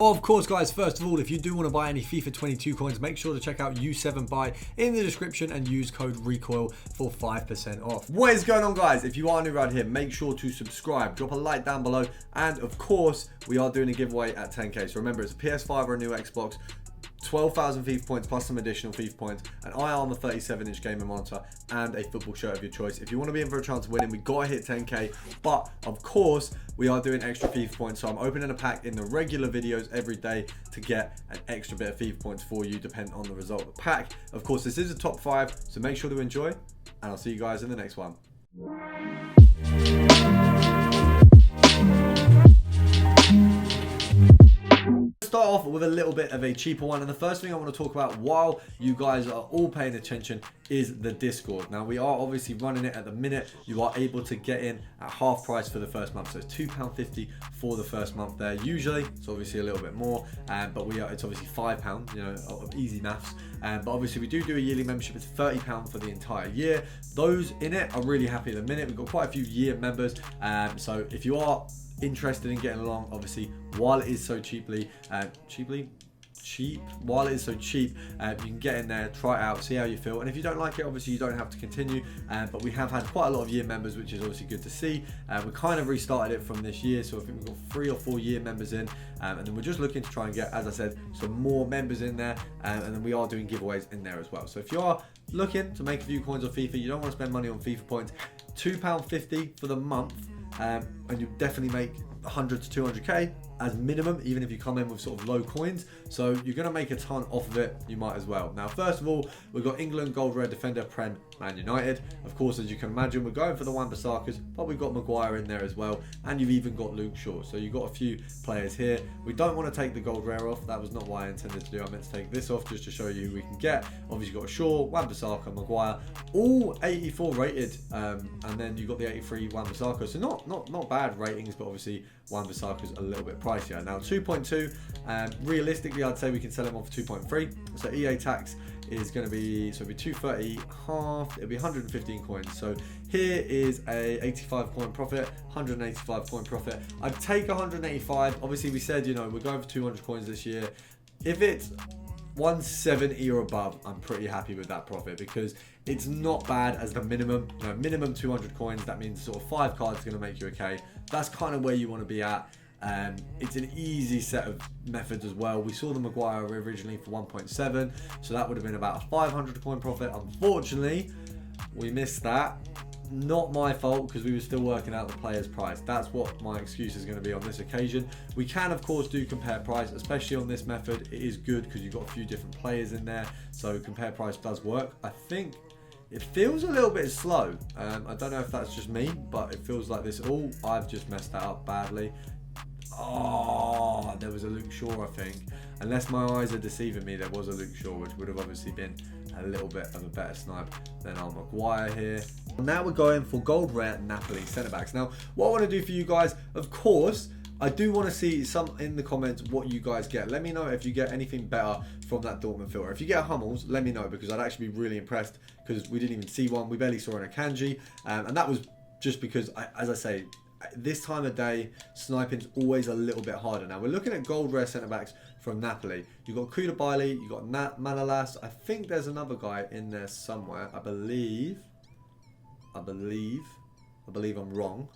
Of course, guys, first of all, if you do want to buy any FIFA 22 coins, make sure to check out U7Buy in the description and use code RECOIL for 5% off. What is going on, guys? If you are new around here, make sure to subscribe, drop a like down below, and of course, we are doing a giveaway at 10k. So remember, it's a PS5 or a new Xbox, 12,000 FIFA points plus some additional FIFA points, an IR 37-inch gaming monitor, and a football shirt of your choice. If you want to be in for a chance of winning, we gotta hit 10k, but of course we are doing extra FIFA points, so I'm opening a pack in the regular videos every day to get an extra bit of FIFA points for you depending on the result of the pack. Of course, this is a top 5, so make sure to enjoy, and I'll see you guys in the next one. Start off with a little bit of a cheaper one, and the first thing I want to talk about while you guys are all paying attention is the Discord. Now, we are obviously running it at the minute. You are able to get in at half price for the first month, so it's £2.50 for the first month there. Usually it's obviously a little bit more, but it's obviously £5, you know, of easy maths. But obviously we do a yearly membership. It's £30 for the entire year. Those in it are really happy at the minute. We've got quite a few year members, so if you are interested in getting along, obviously while it is so cheap, you can get in there, try it out, see how you feel, and if you don't like it, obviously you don't have to continue. But we have had quite a lot of year members, which is obviously good to see. We kind of restarted it from this year, so I think we've got 3 or 4 year members in, and then we're just looking to try and get, as I said, some more members in there, and then we are doing giveaways in there as well. So if you are looking to make a few coins on FIFA, you don't want to spend money on FIFA points, £2.50 for the month, and you definitely make 100 to 200k as minimum, even if you come in with sort of low coins. So you're going to make a ton off of it. You might as well. Now, first of all, we've got England gold red defender Prem Man United. Of course, as you can imagine, we're going for the Wan-Bissakas, but we've got Maguire in there as well, and you've even got Luke Shaw. So you've got a few players here. We don't want to take the gold rare off. That was not what I intended to do. I meant to take this off just to show you who we can get. Obviously, you've got Shaw, Wan-Bissaka, Maguire, all 84 rated, and then you've got the 83 Wan-Bissaka. So not bad ratings, but obviously Wan-Bissaka's a little bit pricier. Now 2.2, realistically I'd say we can sell him on for 2.3. So EA tax is going to be, so it'll be 230 half, it'll be 115 coins. So here is a 85 coin profit, 185 coin profit. I'd take 185. Obviously we said, you know, we're going for 200 coins this year. If it's 170 or above, I'm pretty happy with that profit, because it's not bad as the minimum. You know, minimum 200 coins, that means sort of 5 cards is going to make you okay. That's kind of where you want to be at. It's an easy set of methods as well. We saw the Maguire originally for 1.7, so that would have been about a 500 coin profit. Unfortunately, we missed that. Not my fault, because we were still working out the player's price. That's what my excuse is going to be on this occasion. We can of course do compare price, especially on this method. It is good because you've got a few different players in there, so compare price does work. I think it feels a little bit slow. I don't know if that's just me, but it feels like this. Oh, I've just messed that up badly. Oh, there was a Luke Shaw, I think. Unless my eyes are deceiving me, there was a Luke Shaw, which would have obviously been a little bit of a better snipe than our Maguire here. Now we're going for gold rare Napoli centre backs. Now, what I want to do for you guys, of course, I do want to see some in the comments what you guys get. Let me know if you get anything better from that Dortmund filter. If you get Hummels, let me know, because I'd actually be really impressed, because we didn't even see one. We barely saw an Akanji, and that was just because, as I say, this time of day, sniping's always a little bit harder. Now we're looking at gold rare centre backs from Napoli. You've got Koulibaly, you've got Manolas. I think there's another guy in there somewhere. I believe I'm wrong.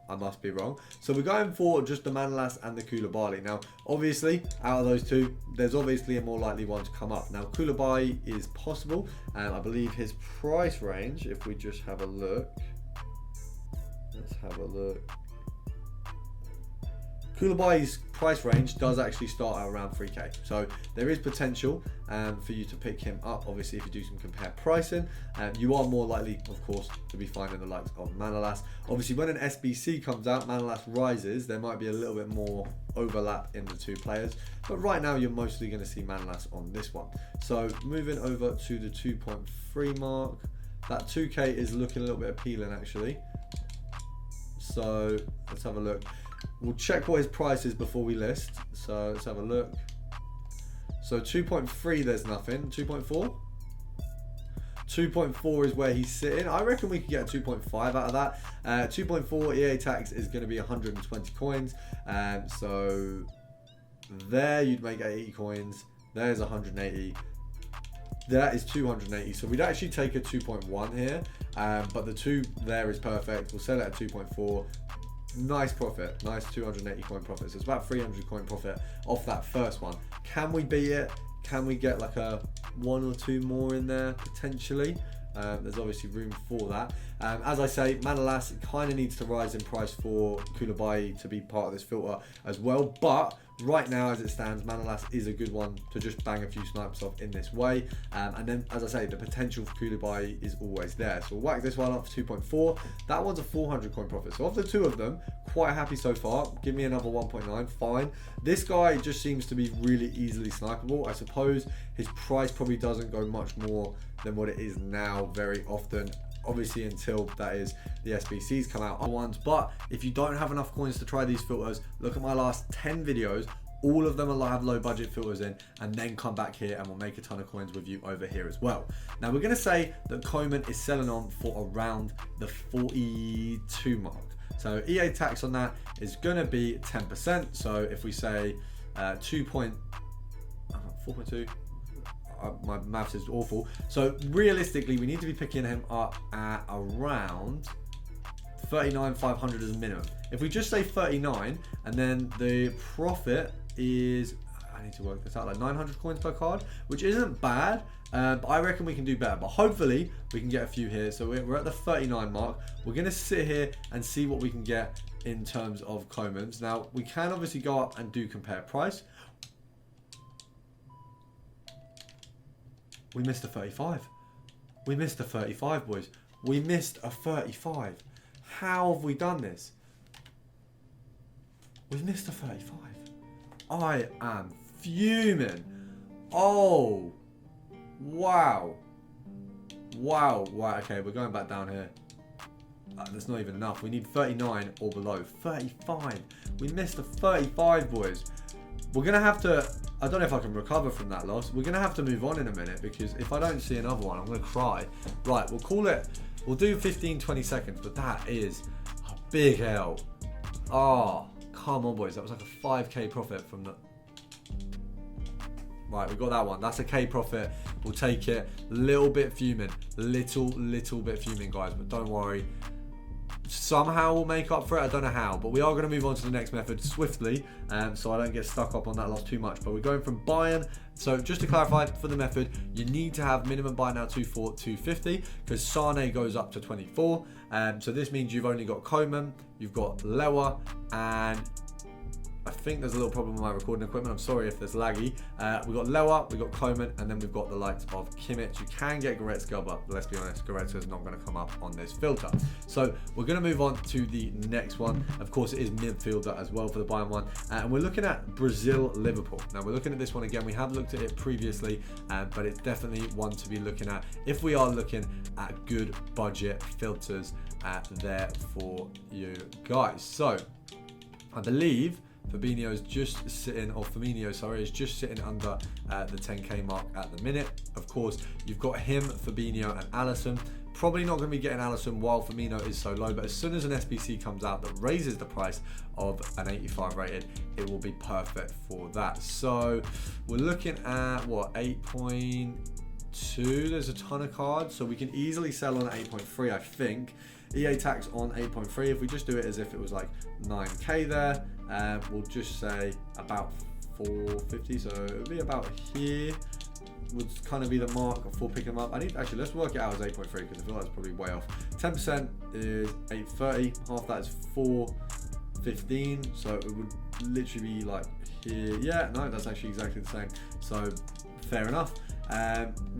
I must be wrong. So we're going for just the Manolas and the Koulibaly. Now, obviously, out of those two, there's obviously a more likely one to come up. Now, Koulibaly is possible, and I believe his price range, if we just have a look. Let's have a look. Koulibaly's price range does actually start at around 3k, so there is potential for you to pick him up. Obviously, if you do some compare pricing, you are more likely, of course, to be finding the likes of Manolas. Obviously, when an SBC comes out, Manolas rises, there might be a little bit more overlap in the two players, but right now you're mostly going to see Manolas on this one. So moving over to the 2.3 mark, that 2k is looking a little bit appealing actually. So let's have a look. We'll check what his price is before we list. So let's have a look. So 2.3, there's nothing. 2.4? 2.4 is where he's sitting. I reckon we could get a 2.5 out of that. 2.4 EA tax is going to be 120 coins. So There you'd make 80 coins. There's 180. That is 280. So we'd actually take a 2.1 here, but the 2 there is perfect. We'll sell it at 2.4. Nice profit, nice 280 coin profit. So it's about 300 coin profit off that first one. Can we beat it? Can we get like a 1 or 2 more in there potentially? There's obviously room for that. As I say, Manolas kind of needs to rise in price for Koulibaly to be part of this filter as well. But right now, as it stands, Manolas is a good one to just bang a few snipes off in this way. And then, as I say, the potential for Koulibaly is always there. So we'll whack this one up for 2.4. That one's a 400 coin profit. So of the 2 of them, quite happy so far. Give me another 1.9, fine. This guy just seems to be really easily snipeable. I suppose his price probably doesn't go much more than what it is now very often. Obviously until that is the SBCs come out ones. But if you don't have enough coins to try these filters, look at my last 10 videos. All of them will have low budget filters in, and then come back here and we'll make a ton of coins with you over here as well. Now we're going to say that Coleman is selling on for around the 42 mark. So EA tax on that is going to be 10%. So if we say 4.2, my maths is awful. So realistically, we need to be picking him up at around 39,500 as a minimum. If we just say 39, and then the profit is, I need to work this out, like 900 coins per card, which isn't bad. But I reckon we can do better. But hopefully we can get a few here. So we're at the 39 mark. We're going to sit here and see what we can get in terms of Coleman's. Now we can obviously go up and do compare price. We missed a 35. We missed a 35, boys. We missed a 35. How have we done this? We've missed a 35. I am fuming. Oh. Wow. Wow. Right, okay, we're going back down here. That's not even enough. We need 39 or below. 35. We missed a 35, boys. We're going to have to... I don't know if I can recover from that loss. We're going to have to move on in a minute, because if I don't see another one, I'm going to cry. Right, we'll call it... We'll do 15, 20 seconds, but that is a big L. Oh, come on, boys. That was like a 5k profit from the... Right, we got that one. That's a K profit. We'll take it. Little bit fuming. Little bit fuming, guys, but don't worry. Somehow we'll make up for it. I don't know how, but we are going to move on to the next method swiftly, so I don't get stuck up on that loss too much. But we're going from Bayern. So just to clarify, for the method, you need to have minimum buy now 24, 250, because Sane goes up to 24. So this means you've only got Coleman, you've got Lewa, and I think there's a little problem with my recording equipment. I'm sorry if there's laggy. We've got Lewa, we've got Coleman, and then we've got the likes of Kimmich. You can get Goretzka, but let's be honest, Goretzka is not going to come up on this filter. So we're going to move on to the next one. Of course, it is midfielder as well for the Bayern one. And we're looking at Brazil, Liverpool. Now we're looking at this one again. We have looked at it previously, but it's definitely one to be looking at if we are looking at good budget filters there for you guys. So I believe Fabinho's just sitting, or Firmino, sorry, is just sitting under the 10k mark at the minute. Of course, you've got him, Fabinho, and Alisson. Probably not going to be getting Alisson while Firmino is so low, but as soon as an SBC comes out that raises the price of an 85 rated, it will be perfect for that. So we're looking at what, 8.2. There's a ton of cards, so we can easily sell on 8.3, I think. EA tax on 8.3. If we just do it as if it was like 9k there, we'll just say about 450. So it would be about here. Would kind of be the mark for picking them up. Actually, let's work it out as 8.3, because I feel like it's probably way off. 10% is 830. Half that is 415. So it would literally be like here. Yeah, no, that's actually exactly the same. So fair enough.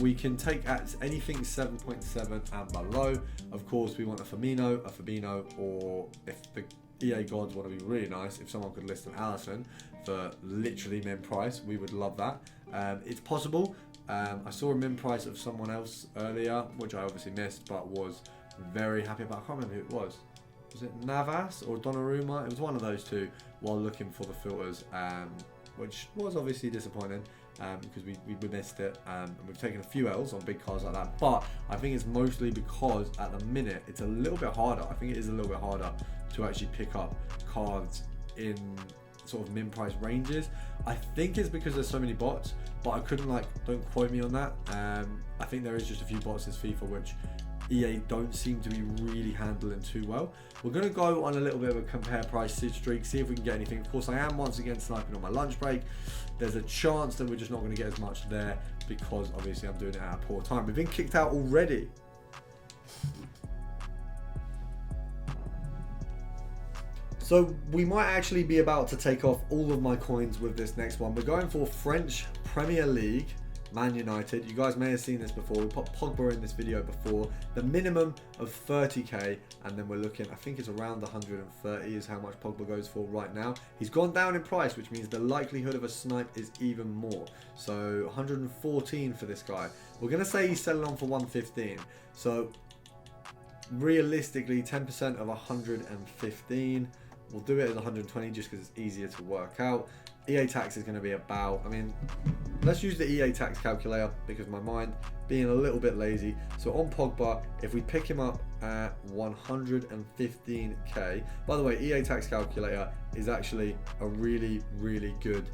We can take at anything 7.7 and below. Of course, we want a Firmino, a Fabinho, or if the EA gods want to be really nice, if someone could list an Alisson for literally min price, we would love that. It's possible. I saw a min price of someone else earlier, which I obviously missed, but was very happy about. I can't remember who it was. Was it Navas or Donnarumma? It was one of those two while looking for the filters, which was obviously disappointing. Because we missed it, and we've taken a few L's on big cards like that, but I think it's mostly because at the minute it's a little bit harder. I think it is a little bit harder to actually pick up cards in sort of min price ranges. I think it's because there's so many bots, but I couldn't, like, don't quote me on that. I think there is just a few bots this FIFA which EA don't seem to be really handling too well. We're going to go on a little bit of a compare price streak, see if we can get anything. Of course, I am once again sniping on my lunch break. There's a chance that we're just not going to get as much there because obviously I'm doing it at a poor time. We've been kicked out already. So we might actually be about to take off all of my coins with this next one. We're going for French Premier League, Man United. You guys may have seen this before. We put Pogba in this video before. The minimum of 30k, and then we're looking, I think it's around 130 is how much Pogba goes for right now. He's gone down in price, which means the likelihood of a snipe is even more. So 114 for this guy. We're going to say he's selling on for 115. So realistically, 10% of 115. We'll do it as 120 just because it's easier to work out. EA tax is going to be about, I mean, let's use the EA tax calculator because my mind being a little bit lazy. So on Pogba, if we pick him up at 115k, by the way, EA tax calculator is actually a really, really good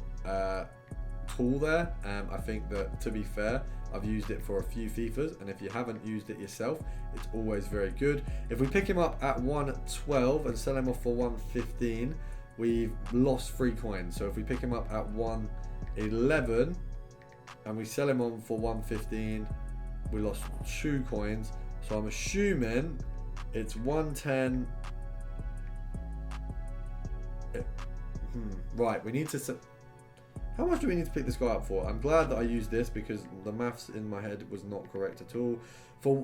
tool there. I think that, to be fair, I've used it for a few FIFAs, and if you haven't used it yourself, it's always very good. If we pick him up at 112 and sell him off for 115, we've lost 3 coins. So if we pick him up at 111 and we sell him on for 115, we lost 2 coins. So I'm assuming it's 110. Right, we need to... How much do we need to pick this guy up for? I'm glad that I used this because the maths in my head was not correct at all.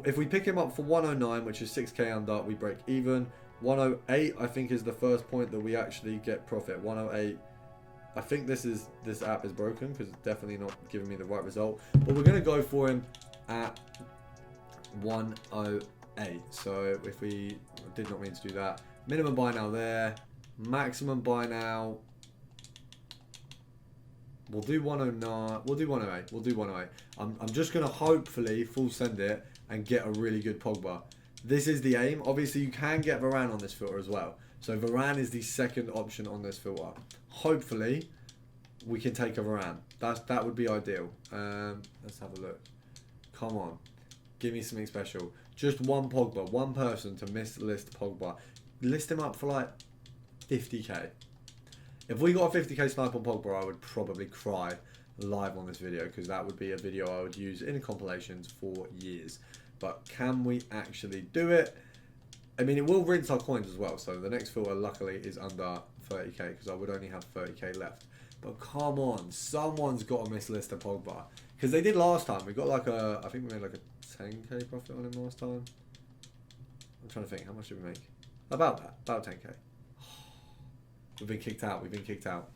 If we pick him up for 109, which is 6k under, we break even. 108, I think, is the first point that we actually get profit. 108. I think this app is broken because it's definitely not giving me the right result. But we're going to go for him at 108. So if we did not mean to do that. Minimum buy now there. Maximum buy now. We'll do 109. We'll do 108. We'll do 108. I'm just going to hopefully full send it and get a really good Pogba. This is the aim. Obviously, you can get Varane on this filter as well. So Varane is the second option on this filter. Hopefully, we can take a Varane. That would be ideal. Let's have a look. Come on. Give me something special. Just one Pogba. One person to mislist Pogba. List him up for like 50k. If we got a 50k snipe on Pogba, I would probably cry live on this video because that would be a video I would use in compilations for years. But can we actually do it? I mean, it will rinse our coins as well. So the next filter, luckily, is under 30k because I would only have 30k left. But come on, someone's got to mislist a Pogba because they did last time. We got like I think we made like a 10k profit on him last time. I'm trying to think, how much did we make? About that, about 10k. We've been kicked out. We've been kicked out.